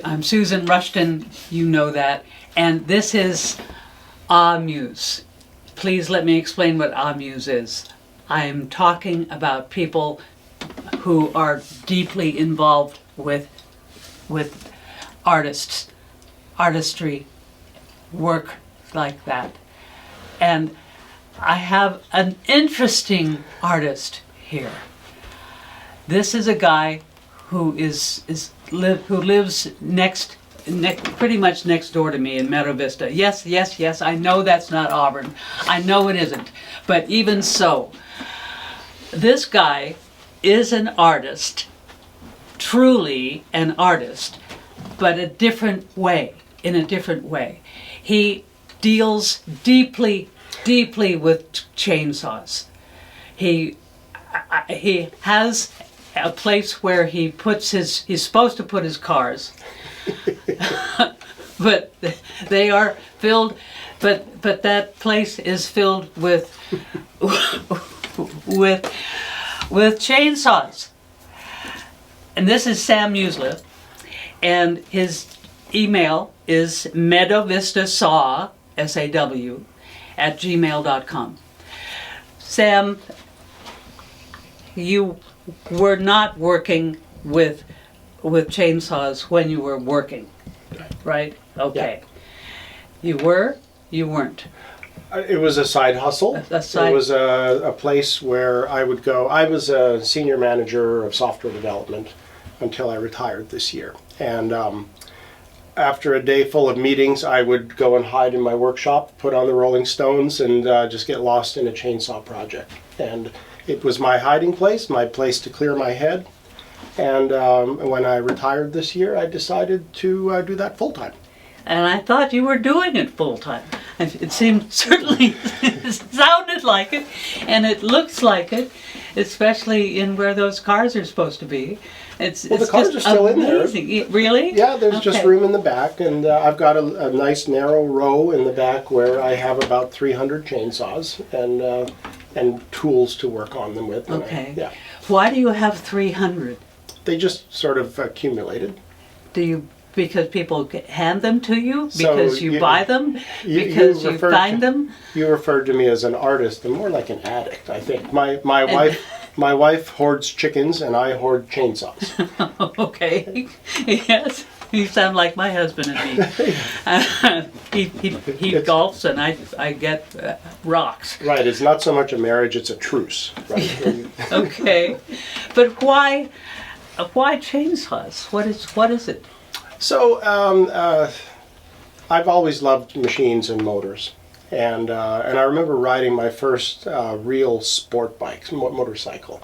I'm Susan Rushton, you know that, and this is AhMuse. Please let me explain what AhMuse is. I am talking about people who are deeply involved with artists, artistry, work like that. And I have an interesting artist here. This is a guy who who lives pretty much next door to me in Meadow Vista. Yes, I know that's not Auburn. I know it isn't. But even so, this guy is an artist, truly an artist, but in a different way. He deals deeply with chainsaws. He has a place where he's supposed to put his cars, but they are filled, but that place is filled with chainsaws. And this is Sam Musleh, and his email is meadowvistasaw, SAW, @gmail.com. Sam, you were not working with chainsaws when you were working, right? Okay. Yeah. You were? You weren't? It was a side hustle. It was a place where I would go. I was a senior manager of software development until I retired this year. And after a day full of meetings, I would go and hide in my workshop, put on the Rolling Stones, and just get lost in a chainsaw project. And it was my hiding place, my place to clear my head. And when I retired this year, I decided to do that full time. And I thought you were doing it full time. It certainly sounded like it, and it looks like it, especially in where those cars are supposed to be. The cars are still amazing. in there. Really? Yeah, there's just room in the back, and I've got a nice narrow row in the back where I have about 300 chainsaws and tools to work on them with. Okay. Why do you have 300? They just sort of accumulated. Because people hand them to you? Because you buy them? Because you find them? You referred to me as an artist, and more like an addict, I think. My wife hoards chickens, and I hoard chainsaws. Okay. Yes. You sound like my husband and me. He golfs, and I get rocks. Right. It's not so much a marriage; it's a truce. Right. Okay. But why chainsaws? What is it? So I've always loved machines and motors, and I remember riding my first real sport bike, motorcycle,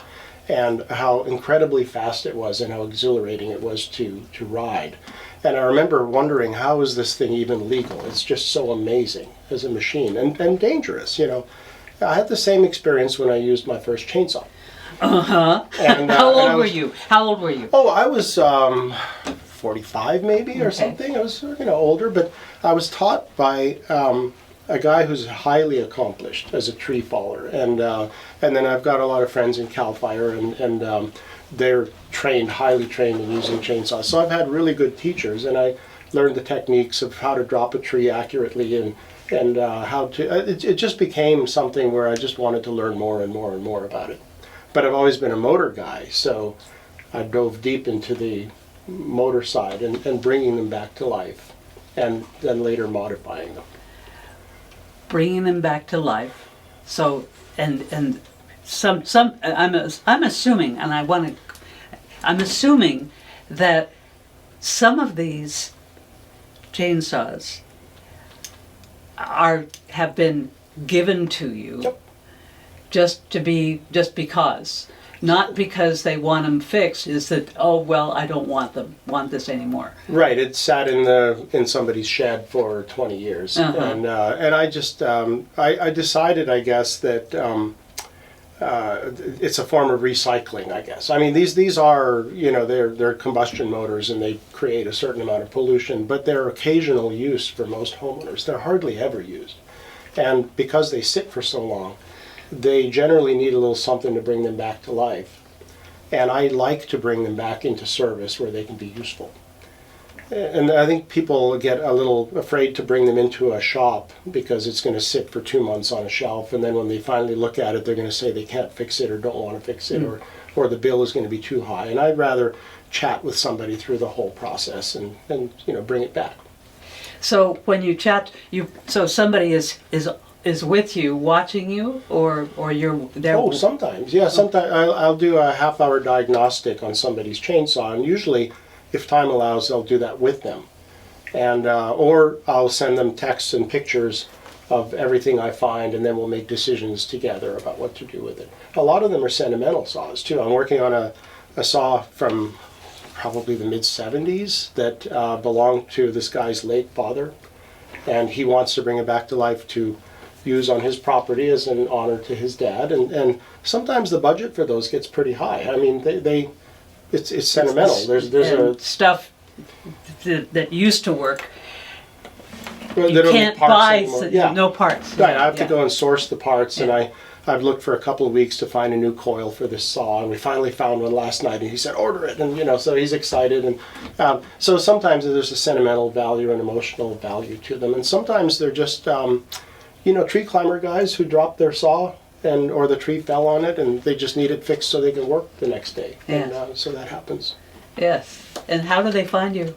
and how incredibly fast it was and how exhilarating it was to ride. And I remember wondering, how is this thing even legal? It's just so amazing as a machine and dangerous. I had the same experience when I used my first chainsaw. How old were you? Oh, I was 45 maybe, or something. I was older, but I was taught by a guy who's highly accomplished as a tree faller, and then I've got a lot of friends in Cal Fire, and they're highly trained in using chainsaws. So I've had really good teachers, and I learned the techniques of how to drop a tree accurately and how to. It just became something where I just wanted to learn more and more and more about it. But I've always been a motor guy, so I dove deep into the motor side and bringing them back to life, and then later modifying them. Bringing them back to life. So and I'm assuming, and I'm assuming that some of these chainsaws have been given to you. Yep. just because. Not because they want them fixed, is that, oh, well, I don't want this anymore. Right, it sat in somebody's shed for 20 years. And I just, I decided, I guess, that it's a form of recycling, I guess. I mean, these are, they're combustion motors, and they create a certain amount of pollution, but they're occasional use for most homeowners. They're hardly ever used. And because they sit for so long, they generally need a little something to bring them back to life. And I like to bring them back into service where they can be useful. And I think people get a little afraid to bring them into a shop because it's going to sit for 2 months on a shelf, and then when they finally look at it, they're going to say they can't fix it or don't want to fix it, or the bill is going to be too high. And I'd rather chat with somebody through the whole process and bring it back. So when you chat, so somebody is with you, watching you, or you're there? Oh, sometimes, yeah. Sometimes I'll do a half-hour diagnostic on somebody's chainsaw, and usually, if time allows, I'll do that with them, and or I'll send them texts and pictures of everything I find, and then we'll make decisions together about what to do with it. A lot of them are sentimental saws too. I'm working on a saw from probably the mid-'70s that belonged to this guy's late father, and he wants to bring it back to life to use on his property as an honor to his dad. And sometimes the budget for those gets pretty high. I mean, it's sentimental. There's a stuff that used to work. They You don't can't make parts buy anymore. no parts. Right, I have to go and source the parts, Yeah. and I've looked for a couple of weeks to find a new coil for this saw, and we finally found one last night, and he said, order it, and so he's excited. And so sometimes there's a sentimental value and emotional value to them, and sometimes they're just, tree climber guys who dropped their saw, or the tree fell on it, and they just need it fixed so they can work the next day. Yes. And so that happens. Yes. And how do they find you?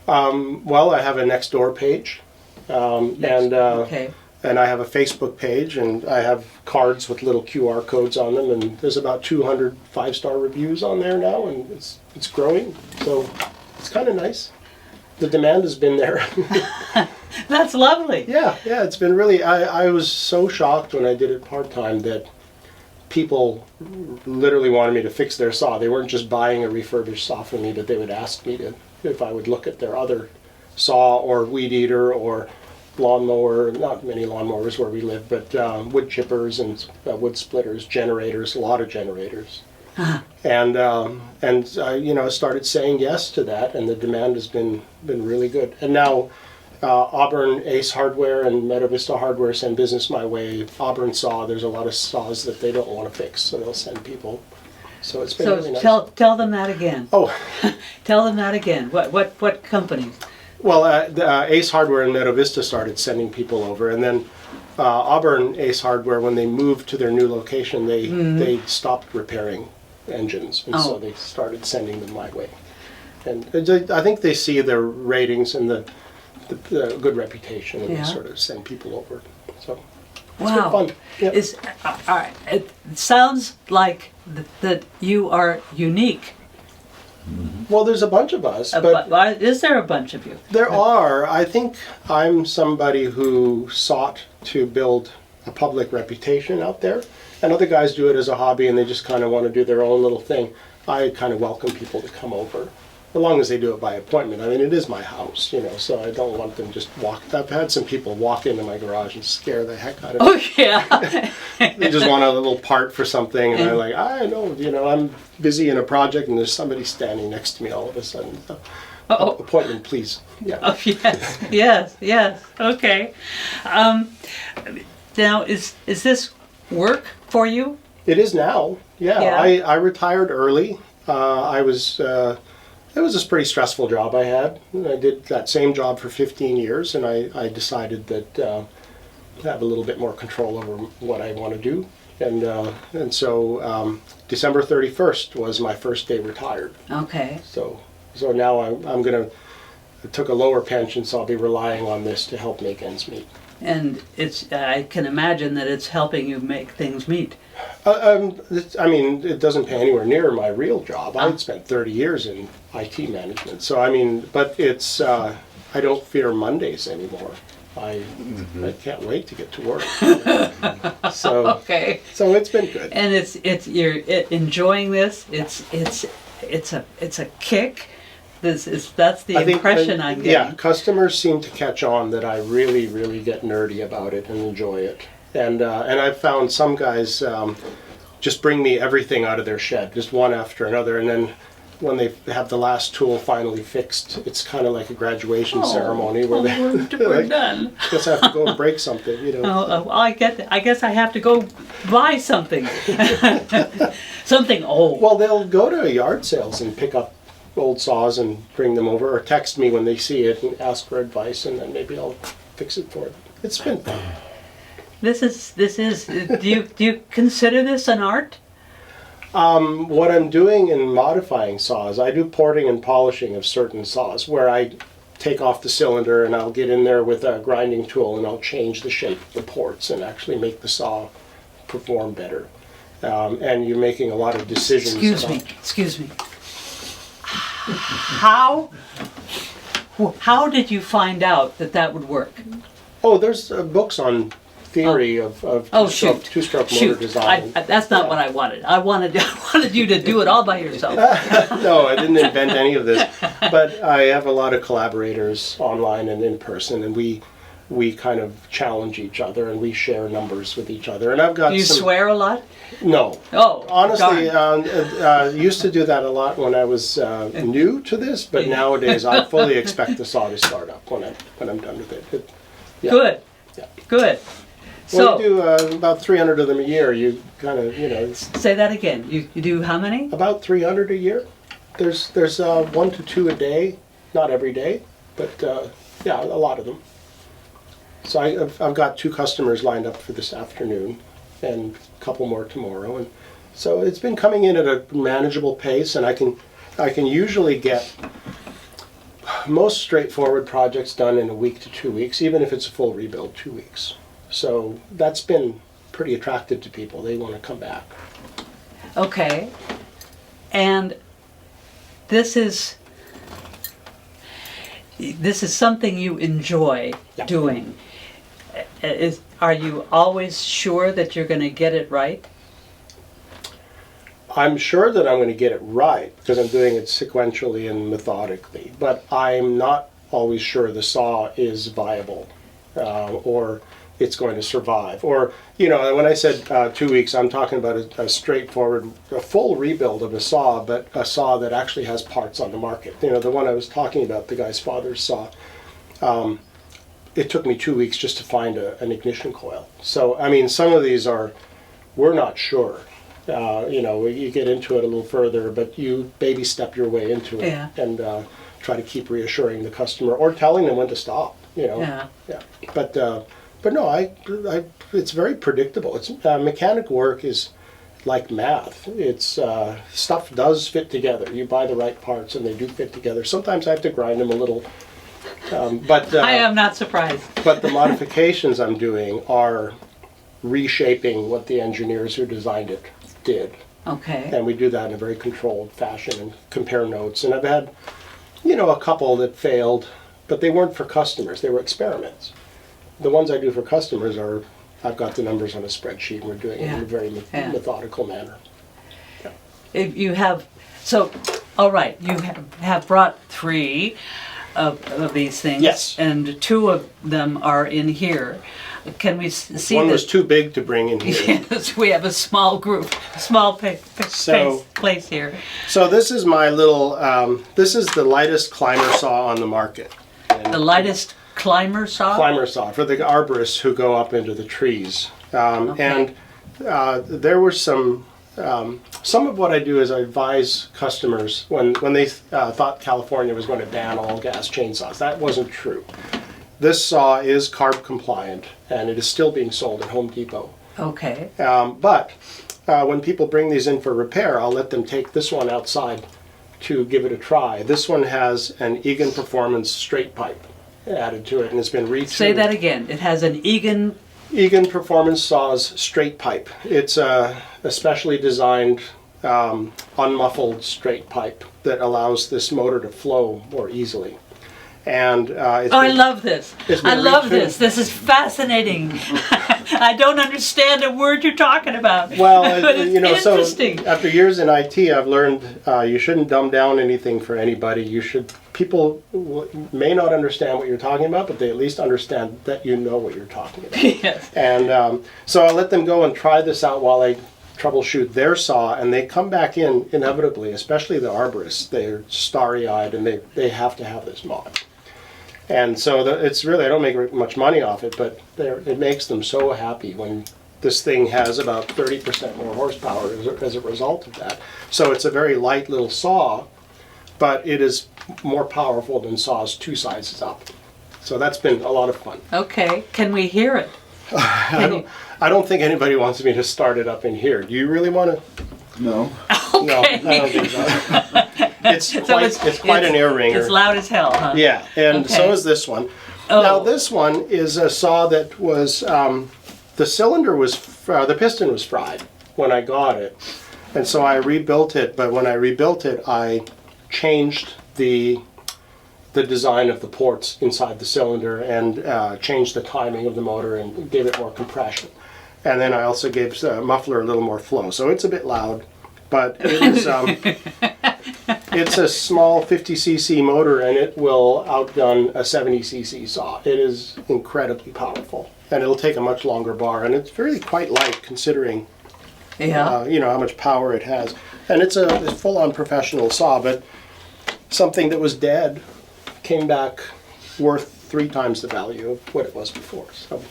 Well, I have a Nextdoor page, Okay. and I have a Facebook page, and I have cards with little QR codes on them, and there's about 200 5-star reviews on there now, and it's growing, so it's kind of nice. The demand has been there. That's lovely. Yeah, it's been really, I was so shocked when I did it part-time that people literally wanted me to fix their saw. They weren't just buying a refurbished saw from me, but they would ask me if I would look at their other saw or weed eater or lawnmower, not many lawnmowers where we live, but wood chippers and wood splitters, generators, a lot of generators. Uh-huh. And I started saying yes to that, and the demand has been really good. And now Auburn Ace Hardware and Meadow Vista Hardware send business my way. Auburn saw, there's a lot of saws that they don't want to fix, so they'll send people. So it's been really nice. Tell them that again. Oh, Tell them that again. What companies? well, Ace Hardware and Meadow Vista started sending people over, and then Auburn Ace Hardware, when they moved to their new location, they stopped repairing engines, and so they started sending them my way. And I think they see their ratings and the good reputation, and they sort of send people over. So it's been fun. Yep. It sounds like that you are unique. Well, there's a bunch of us, but Is there a bunch of you? there are. I think I'm somebody who sought to build a public reputation out there, and other guys do it as a hobby, and they just kind of want to do their own little thing. I kind of welcome people to come over, as long as they do it by appointment. I mean, it is my house, so I don't want them just walk. I've had some people walk into my garage and scare the heck out of me. Oh yeah. They just want a little part for something, and I'm like, I know, I'm busy in a project, and there's somebody standing next to me all of a sudden. So, appointment, please. Yeah. Oh yes. Okay. Now is this work for you? It is now. Yeah. I retired early. It was a pretty stressful job I had. I did that same job for 15 years, and I decided that I have a little bit more control over what I want to do. And so December 31st was my first day retired. Okay. So now I'm going to, I took a lower pension, so I'll be relying on this to help make ends meet. And I can imagine that it's helping you make things meet. It doesn't pay anywhere near my real job. I had spent 30 years in IT management. So, but it's, I don't fear Mondays anymore. I can't wait to get to work. So, okay. So it's been good. And you're enjoying this. It's a kick. That's the impression I'm getting. Yeah, customers seem to catch on that I really, really get nerdy about it and enjoy it. And I've found some guys just bring me everything out of their shed, just one after another, and then when they have the last tool finally fixed, it's kind of like a graduation ceremony where we're done. Guess I have to go and break something, I guess I have to go buy something. Something old. Well, they'll go to yard sales and pick up old saws and bring them over, or text me when they see it and ask for advice, and then maybe I'll fix it for them. It's been fun. This is, do you consider this an art? What I'm doing in modifying saws, I do porting and polishing of certain saws, where I take off the cylinder and I'll get in there with a grinding tool and I'll change the shape of the ports and actually make the saw perform better. And you're making a lot of decisions. Excuse me. How did you find out that that would work? Oh, there's books on theory of two-stroke motor design. That's not what I wanted. I wanted you to do it all by yourself. No, I didn't invent any of this, but I have a lot of collaborators online and in person, and we kind of challenge each other and we share numbers with each other. And I've got Do you swear a lot? No. Oh, honestly, used to do that a lot when I was new to this, but nowadays I fully expect the saw to start up when I'm done with it. Yeah. Good. Yeah. Good. When you do about 300 of them a year, you kind of, Say that again. You do how many? About 300 a year. There's 1 to 2 a day, not every day, but yeah, a lot of them. So I've got 2 customers lined up for this afternoon, and a couple more tomorrow, and so it's been coming in at a manageable pace, and I can usually get most straightforward projects done in a week to 2 weeks, even if it's a full rebuild, 2 weeks. So that's been pretty attractive to people. They want to come back. Okay. And this is something you enjoy doing. Are you always sure that you're going to get it right? I'm sure that I'm going to get it right because I'm doing it sequentially and methodically, but I'm not always sure the saw is viable or it's going to survive. Or, when I said 2 weeks, I'm talking about a straightforward, a full rebuild of a saw, but a saw that actually has parts on the market. The one I was talking about, the guy's father's saw, it took me 2 weeks just to find an ignition coil. So, I mean, some of these we're not sure. You get into it a little further, but you baby step your way into it and try to keep reassuring the customer or telling them when to stop. Yeah. But no, it's very predictable. It's mechanic work is like math. It's stuff does fit together. You buy the right parts and they do fit together. Sometimes I have to grind them a little, but I am not surprised. But the modifications I'm doing are reshaping what the engineers who designed it did. Okay. And we do that in a very controlled fashion and compare notes. And I've had, a couple that failed, but they weren't for customers. They were experiments. The ones I do for customers I've got the numbers on a spreadsheet and we're doing it in a very methodical manner. Yeah. If you have, all right, you have brought 3 of these things. Yes. And 2 of them are in here. Can we see One was too big to bring in here. Yes, we have a small group, place here. So this is my little, this is the lightest climber saw on the market. And the lightest climber saw? Climber saw, for the arborists who go up into the trees. And there were some of what I do is I advise customers when they thought California was going to ban all gas chainsaws. That wasn't true. This saw is CARB compliant and it is still being sold at Home Depot. Okay. But when people bring these in for repair, I'll let them take this one outside to give it a try. This one has an Egan Performance straight pipe added to it and it's been retuned. Say that again. It has an Egan Performance Saws straight pipe. It's a specially designed unmuffled straight pipe that allows this motor to flow more easily. And I love this. I love this. This is fascinating. I don't understand a word you're talking about. Well, but it's interesting. So after years in IT, I've learned you shouldn't dumb down anything for anybody. People may not understand what you're talking about, but they at least understand that you know what you're talking about. Yes. And so I'll let them go and try this out while I troubleshoot their saw, and they come back in inevitably, especially the arborists. They're starry-eyed, and they have to have this mod. And so it's really, I don't make much money off it, but it makes them so happy when this thing has about 30% more horsepower as a result of that. So it's a very light little saw, but it is more powerful than saws 2 sizes up. So that's been a lot of fun. Okay, can we hear it? I don't think anybody wants me to start it up in here. Do you really want to? No. No, I don't think so. It's quite an ear ringer. It's loud as hell, huh? Yeah, and Okay. so is this one. Oh. Now this one is a saw that was, the cylinder was, the piston was fried when I got it. And so I rebuilt it, but when I rebuilt it, I changed the design of the ports inside the cylinder and changed the timing of the motor and gave it more compression. And then I also gave the muffler a little more flow. So it's a bit loud, but it is, it's a small 50cc motor and it will outgun a 70cc saw. It is incredibly powerful and it'll take a much longer bar, and it's really quite light considering you know how much power it has. And it's a full-on professional saw, but something that was dead came back worth 3 times the value of what it was before. So,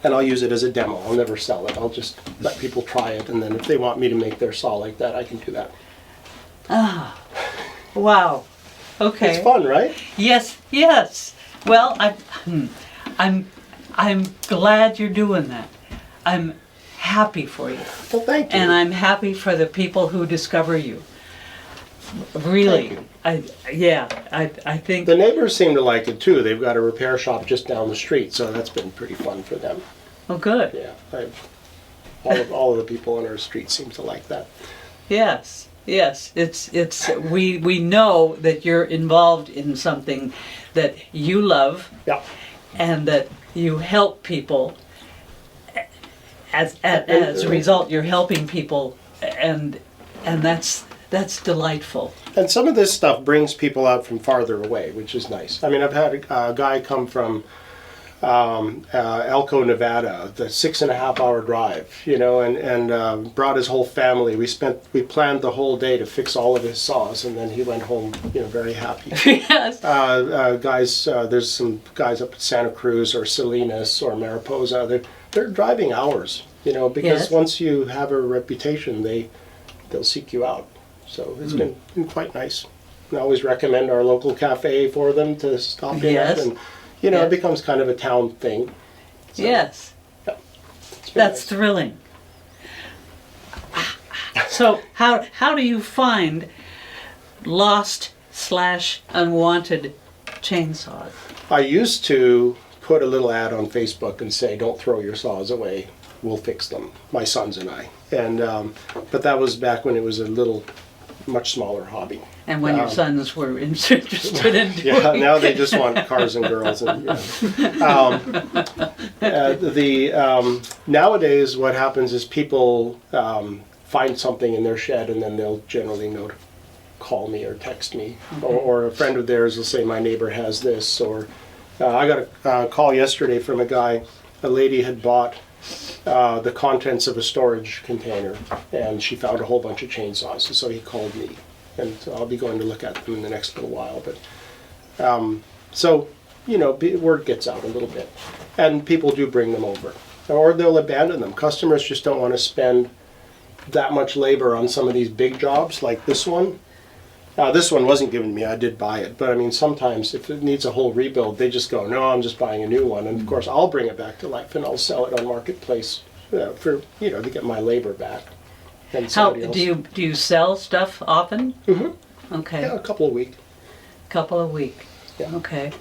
and I'll use it as a demo. I'll never sell it. I'll just let people try it, and then if they want me to make their saw like that, I can do that. Ah, wow. Okay. It's fun, right? Yes, yes. Well, I'm glad you're doing that. I'm happy for you. Well, thank you. And I'm happy for the people who discover you. Really. Thank I think The neighbors seem to like it too. They've got a repair shop just down the street, so that's been pretty fun for them. oh good. Yeah, all of the people on our street seem to like that. Yes. Yes. It's we know that you're involved in something that you love Yeah. and that you help people. As a result, you're helping people, and that's delightful. And some of this stuff brings people out from farther away, which is nice. I mean, I've had a guy come from Elko, Nevada, the 6.5-hour drive, you know, and brought his whole family. We planned the whole day to fix all of his saws, and then he went home, you know, very happy. Yes. Guys, there's some guys up at Santa Cruz or Salinas or Mariposa. They're driving hours, you know, because Yes. once you have a reputation, they'll seek you out. So it's been quite nice. I always recommend our local cafe for them to stop in Yes. at, and you know, Yes. it becomes kind of a town thing. So, Yes. it's been That's nice. thrilling. So how do you find lost/unwanted chainsaws? I used to put a little ad on Facebook and say, "Don't throw your saws away. We'll fix them." My sons and I. And but that was back when it was a much smaller hobby. And when your sons were interested in doing Yeah, now they just want cars and girls. And, nowadays, what happens is people find something in their shed, and then they'll generally call me or text me, or a friend of theirs will say, "My neighbor has this," or I got a call yesterday from a guy. A lady had bought the contents of a storage container, and she found a whole bunch of chainsaws, and so he called me. And so I'll be going to look at them in the next little while. But so, you know, word gets out a little bit. And people do bring them over. Or they'll abandon them. Customers just don't want to spend that much labor on some of these big jobs like this one. This one wasn't given to me, I did buy it. But I mean, sometimes if it needs a whole rebuild, they just go, "No, I'm just buying a new one." And of course, I'll bring it back to life and I'll sell it on Marketplace for, you know, to get my labor back. And How somebody else. do you sell stuff often? Mhm. Okay. Yeah, a couple of weeks. Couple a week. Yeah. Okay.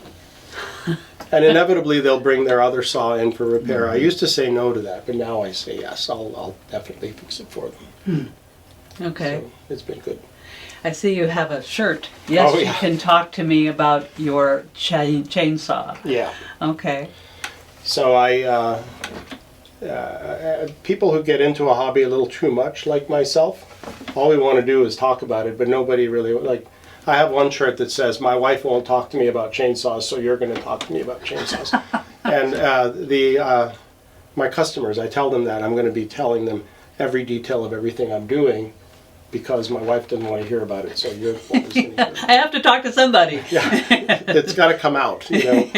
And inevitably they'll bring their other saw in for repair. I used to say no to that, but now I say yes. I'll definitely fix it for them. Okay. So it's been good. I see you have a shirt. Yes, Oh, yeah. you can talk to me about your chainsaw. Yeah. Okay. So people who get into a hobby a little too much, like myself, all we want to do is talk about it, but nobody really, like, I have one shirt that says, "My wife won't talk to me about chainsaws, so you're going to talk to me about chainsaws." And my customers, I tell them that I'm going to be telling them every detail of everything I'm doing, because my wife doesn't want to hear about it, so you're always going to hear it. I have to talk to somebody. Yeah, it's got to come out, you know.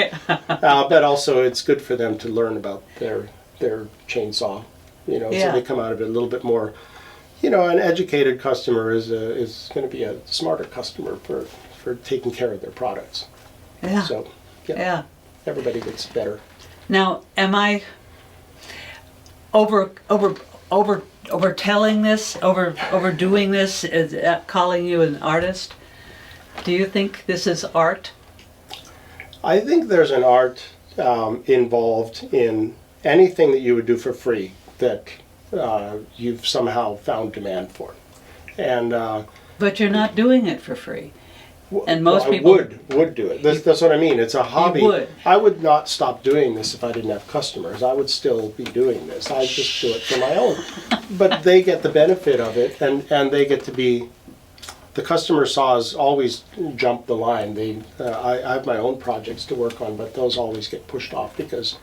But also, it's good for them to learn about their chainsaw, you know. Yeah. So they come out of it a little bit more, an educated customer is going to be a smarter customer for taking care of their products. Yeah. So, Yeah. everybody gets better. Now, am I overtelling this, overdoing this, calling you an artist? Do you think this is art? I think there's an art involved in anything that you would do for free that you've somehow found demand for. And But you're not doing it for free. And most people would do it. That's what I mean. It's a hobby. would. I would not stop doing this if I didn't have customers. I would still be doing this. I just do it for my own. But they get the benefit of it, and they get to be. The customer saws always jump the line. I have my own projects to work on, but those always get pushed off because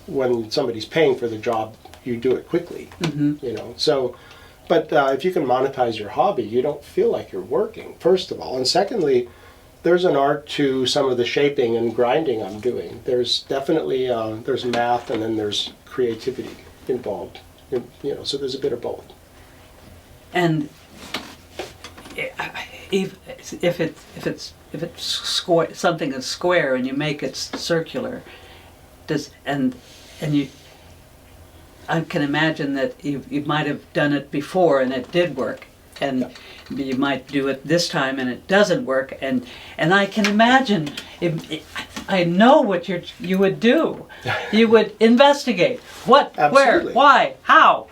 when somebody's paying for the job, you do it quickly. So. But if you can monetize your hobby, you don't feel like you're working, first of all. And secondly, there's an art to some of the shaping and grinding I'm doing. There's definitely, there's math and then there's creativity involved. So there's a bit of both. And if it's square, something is square and you make it circular, I can imagine that you might have done it before and it did work, and you might do it this time and it doesn't work, and I can imagine I know what you would do. You would investigate what, Absolutely. where, why, how.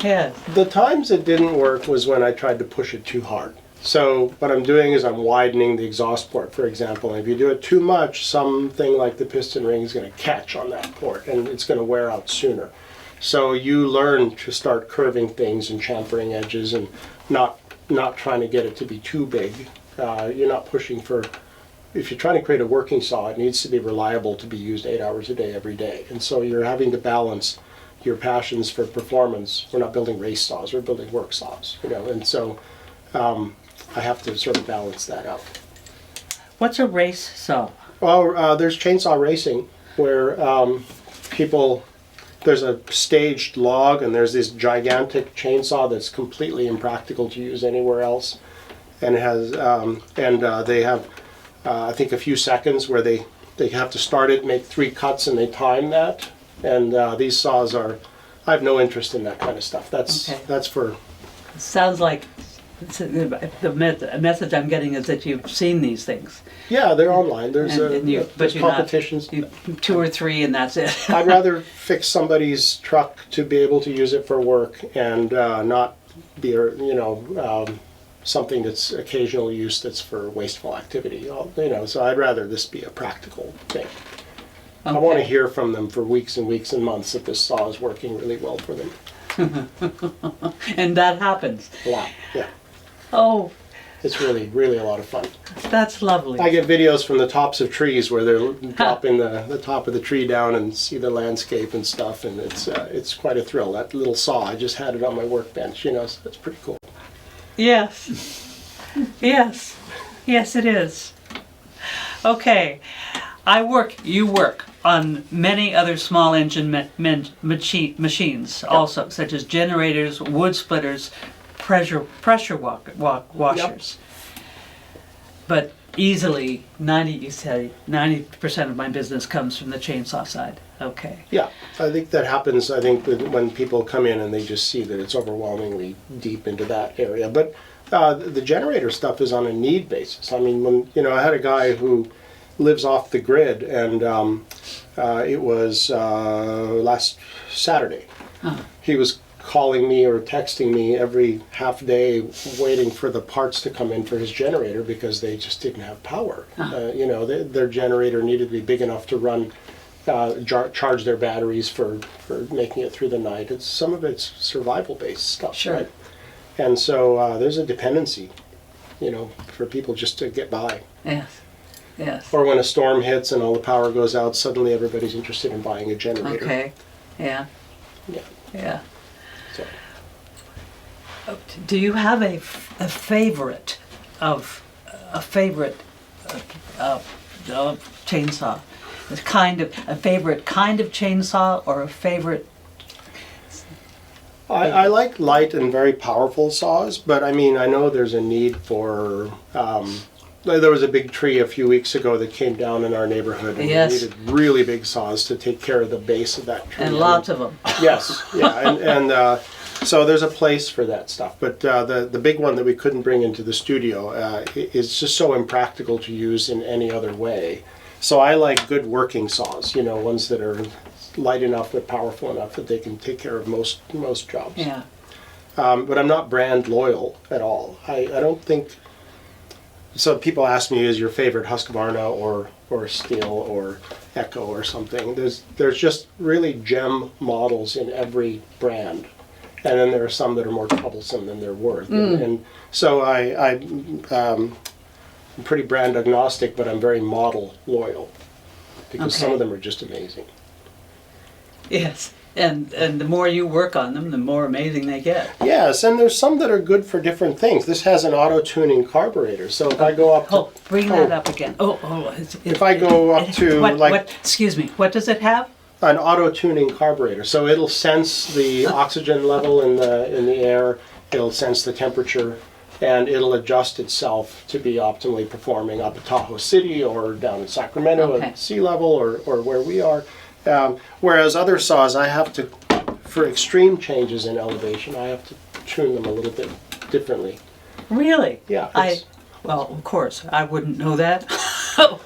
Yeah. The times it didn't work was when I tried to push it too hard. So what I'm doing is I'm widening the exhaust port, for example. And if you do it too much, something like the piston ring is going to catch on that port and it's going to wear out sooner. So you learn to start curving things and chamfering edges and not trying to get it to be too big. You're not pushing for, if you're trying to create a working saw, it needs to be reliable to be used 8 hours a day, every day. And so you're having to balance your passions for performance. We're not building race saws, we're building work saws, and so I have to sort of balance that out. What's a race saw? Well, there's chainsaw racing where there's a staged log and there's this gigantic chainsaw that's completely impractical to use anywhere else, and it has they have I think a few seconds where they have to start it, make 3 cuts, and they time that. And these saws I have no interest in that kind of stuff. That's for. It sounds like the message I'm getting is that you've seen these things. Yeah, they're online. There's competitions. 2 or 3 and that's it. I'd rather fix somebody's truck to be able to use it for work and not be, something that's occasional use that's for wasteful activity. So I'd rather this be a practical thing. Okay. I want to hear from them for weeks and weeks and months that this saw is working really well for them. And that happens. A lot, yeah. Oh. It's really, really a lot of fun. That's lovely. I get videos from the tops of trees where they're dropping the top of the tree down and see the landscape and stuff, and it's quite a thrill. That little saw, I just had it on my workbench, so it's pretty cool. Yes. Yes, it is. Okay. You work on many other small engine machines also, such as generators, wood splitters, pressure washers. Yep. But easily, you say 90% of my business comes from the chainsaw side. Okay. Yeah, I think that happens. I think when people come in and they just see that it's overwhelmingly deep into that area. But the generator stuff is on a need basis. I mean, when I had a guy who lives off the grid, and it was last Saturday. Huh. He was calling me or texting me every half day waiting for the parts to come in for his generator because they just didn't have power. Huh. Their generator needed to be big enough to run, charge their batteries for making it through the night. Some of it's survival-based stuff, sure. Right? And so there's a dependency, for people just to get by. Yes. Yes. Or when a storm hits and all the power goes out, suddenly everybody's interested in buying a generator. Okay. Yeah. Yeah. Yeah. So. Do you have a favorite chainsaw? A favorite kind of chainsaw or a favorite I like light and very powerful saws, but I mean, I know there's a need for. There was a big tree a few weeks ago that came down in our neighborhood, and Yes. we needed really big saws to take care of the base of that tree. And lots of them. Yes, yeah, and so there's a place for that stuff. But the big one that we couldn't bring into the studio is just so impractical to use in any other way. So I like good working saws, you know, ones that are light enough but powerful enough that they can take care of most jobs. Yeah. But I'm not brand loyal at all. I don't think. So people ask me, is your favorite Husqvarna or Steel or Echo or something? There's just really gem models in every brand, and then there are some that are more troublesome than they're worth. And so I'm pretty brand agnostic, but I'm very model loyal because some of them are just amazing. Yes. And the more you work on them, the more amazing they get. Yes, and there's some that are good for different things. This has an auto-tuning carburetor, so if I go up to... Bring that up again. If I go up to, excuse me, what does it have? An auto-tuning carburetor, so it'll sense the oxygen level in the air, it'll sense the temperature, and it'll adjust itself to be optimally performing up at Tahoe City or down in Sacramento at sea level or where we are. Whereas other saws, I have to, for extreme changes in elevation, I have to tune them a little bit differently. Really? Yeah. Well, of course, I wouldn't know that.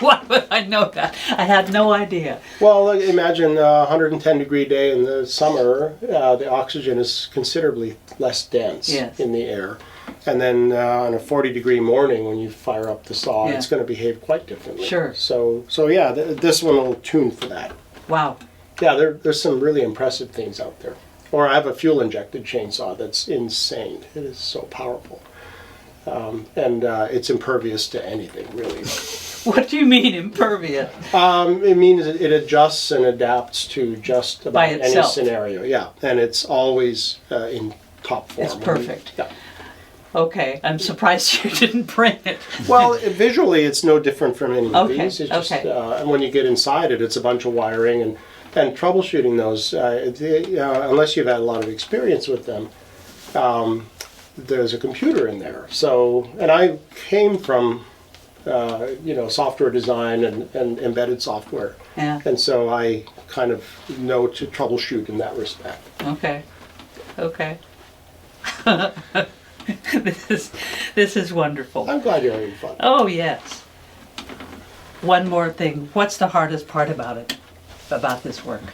Why would I know that? I had no idea. Well, imagine a 110-degree day in the summer, the oxygen is considerably less dense in the air. And then on a 40-degree morning, when you fire up the saw, it's going to behave quite differently. Sure. So yeah, this one will tune for that. Wow. Yeah, there's some really impressive things out there. Or I have a fuel-injected chainsaw that's insane. It is so powerful. And it's impervious to anything, really. What do you mean impervious? It means it adjusts and adapts to just about any scenario. Yeah, and it's always in top form. It's perfect. Yeah. Okay, I'm surprised you didn't bring it. Well, visually, it's no different from any of these. It's just, okay. And when you get inside it, it's a bunch of wiring and troubleshooting those. Unless you've had a lot of experience with them, there's a computer in there. So, and I came from, software design and embedded software, and so I kind of know to troubleshoot in that respect. Okay. This is wonderful. I'm glad you're having fun. Oh, yes. One more thing. What's the hardest part about this work?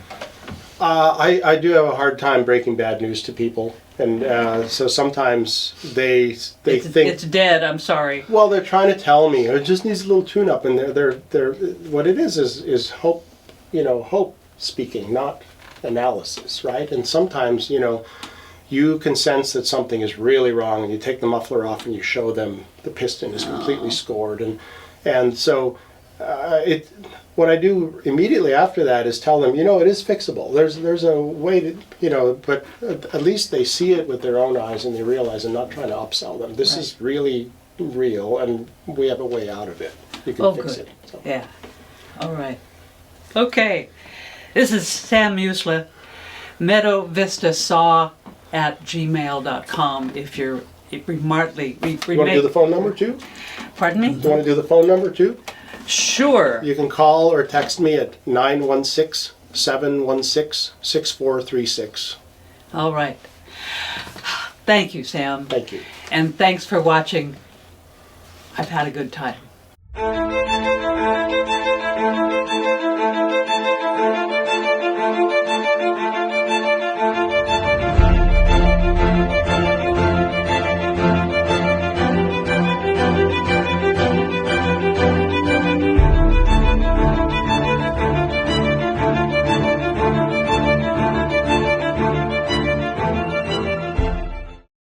I do have a hard time breaking bad news to people, and so sometimes they think it's dead. I'm sorry. Well, they're trying to tell me it just needs a little tune-up, and they're what it is hope, hope speaking, not analysis, right? And sometimes you can sense that something is really wrong, and you take the muffler off and you show them the piston is completely scored, and so what I do immediately after that is tell them, it is fixable. There's a way to, but at least they see it with their own eyes and they realize I'm not trying to upsell them. This is really real, and we have a way out of it. You can fix it. So. Yeah. All right. Okay. This is Sam Musleh, Meadow Vista Saw at gmail.com if you're remarkably... You want to do the phone number too? Pardon me? You want to do the phone number too? Sure. You can call or text me at 916-716-6436. All right. Thank you, Sam. Thank you. And thanks for watching. I've had a good time.